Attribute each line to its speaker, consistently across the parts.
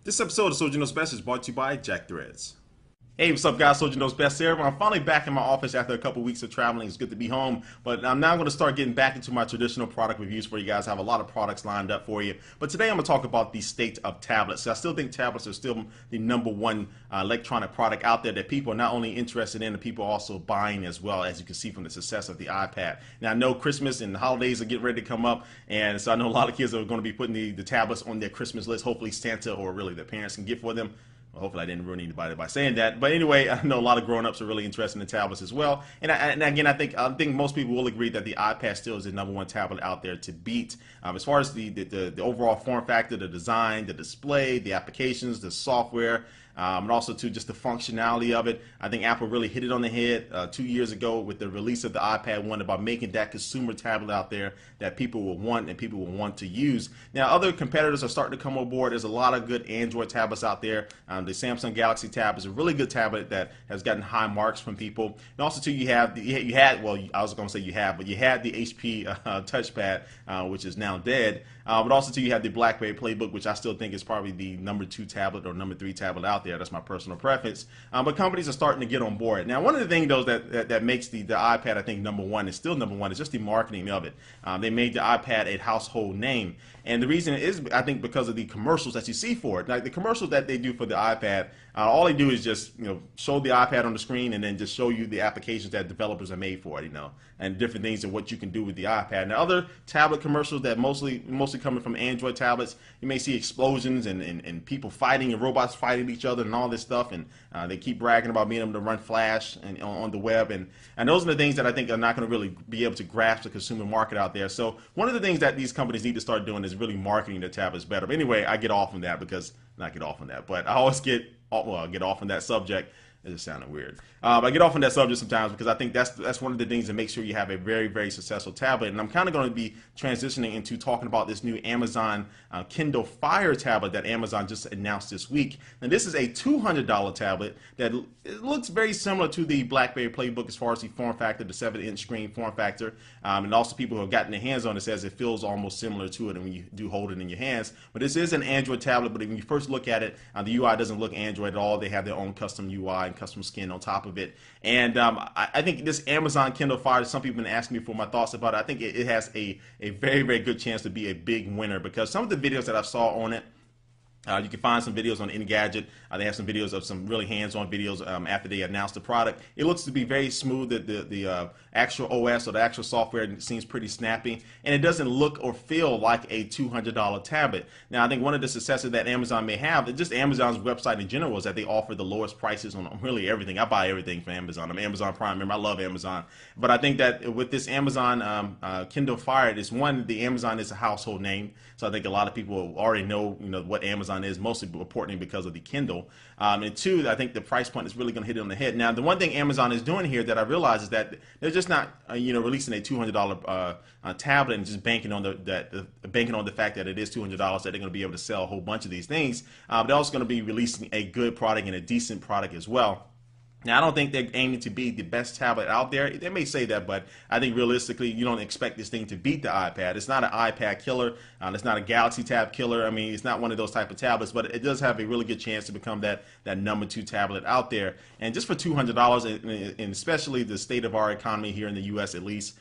Speaker 1: This episode of Soldier Knows Best is brought to you by Jack Threads. Hey, what's up, guys? Soldier Knows Best here. I'm finally back in my office after a couple weeks of traveling. It's good to be home, but I'm now going to start getting back into my traditional product reviews for you guys. I have a lot of products lined up for you, but today I'm going to talk about the state of tablets. So I still think tablets are still the number one electronic product out there that people are not only interested in, but people are also buying as well, as you can see from the success of the iPad. Now, I know Christmas and the holidays are getting ready to come up, and so I know a lot of kids are going to be putting the tablets on their Christmas list. Hopefully Santa or really their parents can get for them. Hopefully I didn't ruin anybody by saying that. But anyway, I know a lot of grown-ups are really interested in tablets as well. And again, I think most people will agree that the iPad still is the number one tablet out there to beat. As far as the overall form factor, the design, the display, the applications, the software, and also to just the functionality of it. I think Apple really hit it on the head 2 years ago with the release of the iPad 1 about making that consumer tablet out there that people will want and people will want to use. Now, other competitors are starting to come on board. There's a lot of good Android tablets out there. The Samsung Galaxy Tab is a really good tablet that has gotten high marks from people. And also, too, you had the HP touchpad, which is now dead. But also, too, you have the BlackBerry Playbook, which I still think is probably the number 2 tablet or number 3 tablet out there. That's my personal preference. But companies are starting to get on board. Now, one of the things, though, that makes the iPad, I think, number one, is still number one, is just the marketing of it. They made the iPad a household name. And the reason is, I think, because of the commercials that you see for it. Like the commercials that they do for the iPad, all they do is just show the iPad on the screen and then just show you the applications that developers are made for it, and different things and what you can do with the iPad. Now, other tablet commercials that mostly coming from Android tablets, you may see explosions and people fighting and robots fighting each other and all this stuff, and they keep bragging about being able to run Flash and on the web, and those are the things that I think are not going to really be able to grasp the consumer market out there. So one of the things that these companies need to start doing is really marketing their tablets better. But anyway, I get off on that but I always get off on that subject. It just sounded weird. I get off on that subject sometimes because I think that's one of the things that makes sure you have a very, very successful tablet. And I'm kind of going to be transitioning into talking about this new Amazon Kindle Fire tablet that Amazon just announced this week. And this is a $200 tablet that it looks very similar to the BlackBerry Playbook as far as the form factor, the 7-inch screen form factor. And also people who have gotten their hands on it says it feels almost similar to it when you do hold it in your hands. But this is an Android tablet, but when you first look at it, the UI doesn't look Android at all. They have their own custom UI and custom skin on top of it. And I think this Amazon Kindle Fire, some people have been asking me for my thoughts about it. I think it has a very, very good chance to be a big winner because some of the videos that I saw on it, you can find some videos on Engadget. They have some videos of some really hands-on videos after they announced the product. It looks to be very smooth. The actual OS or the actual software seems pretty snappy, and it doesn't look or feel like a $200 tablet. Now, I think one of the successes that Amazon may have, just Amazon's website in general, is that they offer the lowest prices on really everything. I buy everything from Amazon. I'm an Amazon Prime member. I love Amazon. But I think that with this Amazon Kindle Fire, the Amazon is a household name. So I think a lot of people already know what Amazon is, mostly reporting because of the Kindle. And two, I think the price point is really going to hit it on the head. Now, the one thing Amazon is doing here that I realize is that they're just not, releasing a $200 tablet and just banking on the fact that it is $200 that they're going to be able to sell a whole bunch of these things. They're also going to be releasing a good product and a decent product as well. Now, I don't think they're aiming to be the best tablet out there. They may say that, but I think realistically, you don't expect this thing to beat the iPad. It's not an iPad killer. It's not a Galaxy Tab killer. I mean, it's not one of those type of tablets, but it does have a really good chance to become that number 2 tablet out there. And just for $200, and especially the state of our economy here in the U.S. at least,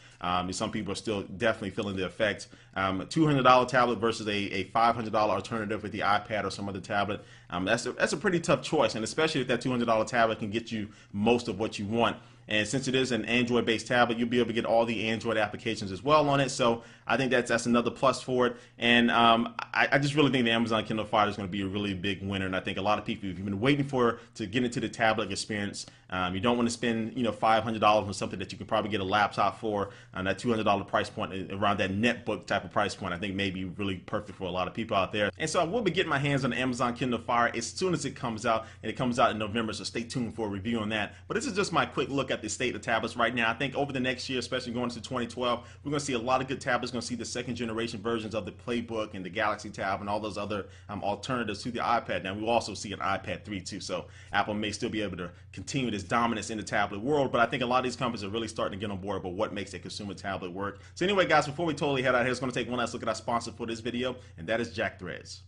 Speaker 1: some people are still definitely feeling the effect. $200 tablet versus a $500 alternative with the iPad or some other tablet. That's a pretty tough choice, and especially if that $200 tablet can get you most of what you want. And since it is an Android-based tablet, you'll be able to get all the Android applications as well on it. So I think that's another plus for it. And I just really think the Amazon Kindle Fire is going to be a really big winner. And I think a lot of people, if you've been waiting to get into the tablet experience, you don't want to spend $500 on something that you can probably get a laptop for. That $200 price point, around that netbook type of price point, I think may be really perfect for a lot of people out there. And so I will be getting my hands on the Amazon Kindle Fire as soon as it comes out, and it comes out in November. So stay tuned for a review on that. But this is just my quick look at the state of tablets right now. I think over the next year, especially going into 2012, we're going to see a lot of good tablets. We're going to see the second generation versions of the Playbook and the Galaxy Tab and all those other alternatives to the iPad. Now, we'll also see an iPad 3 too. So Apple may still be able to continue this dominance in the tablet world, but I think a lot of these companies are really starting to get on board about what makes a consumer tablet work. So anyway, guys, before we totally head out here, it's going to take one last look at our sponsor for this video, and that is Jack Threads.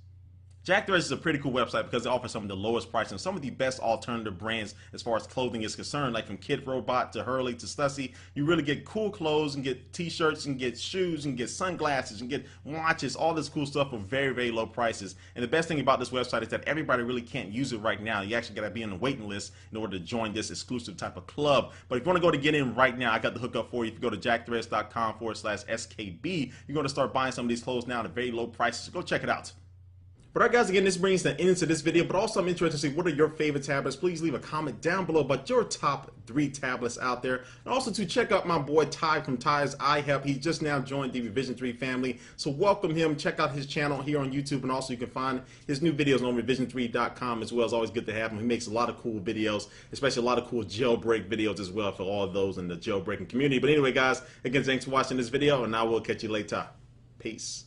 Speaker 1: Jack Threads is a pretty cool website because it offers some of the lowest prices and some of the best alternative brands as far as clothing is concerned, like from Kid Robot to Hurley to Stussy. You really get cool clothes and get t-shirts and get shoes and get sunglasses and get watches, all this cool stuff for very, very low prices. And the best thing about this website is that everybody really can't use it right now. You actually got to be on the waiting list in order to join this exclusive type of club. But if you want to go to get in right now, I got the hookup for you. If you go to jackthreads.com/SKB, you're going to start buying some of these clothes now at very low prices. So go check it out. But all right, guys, again, this brings the end to this video, but also I'm interested to see what are your favorite tablets. Please leave a comment down below about your top 3 tablets out there. And also to check out my boy Ty from Ty's iHelp. He just now joined the Revision 3 family. So welcome him. Check out his channel here on YouTube. And also you can find his new videos on revision3.com as well. It's always good to have him. He makes a lot of cool videos, especially a lot of cool jailbreak videos as well for all of those in the jailbreaking community. But anyway, guys, again, thanks for watching this video, and I will catch you later. Peace.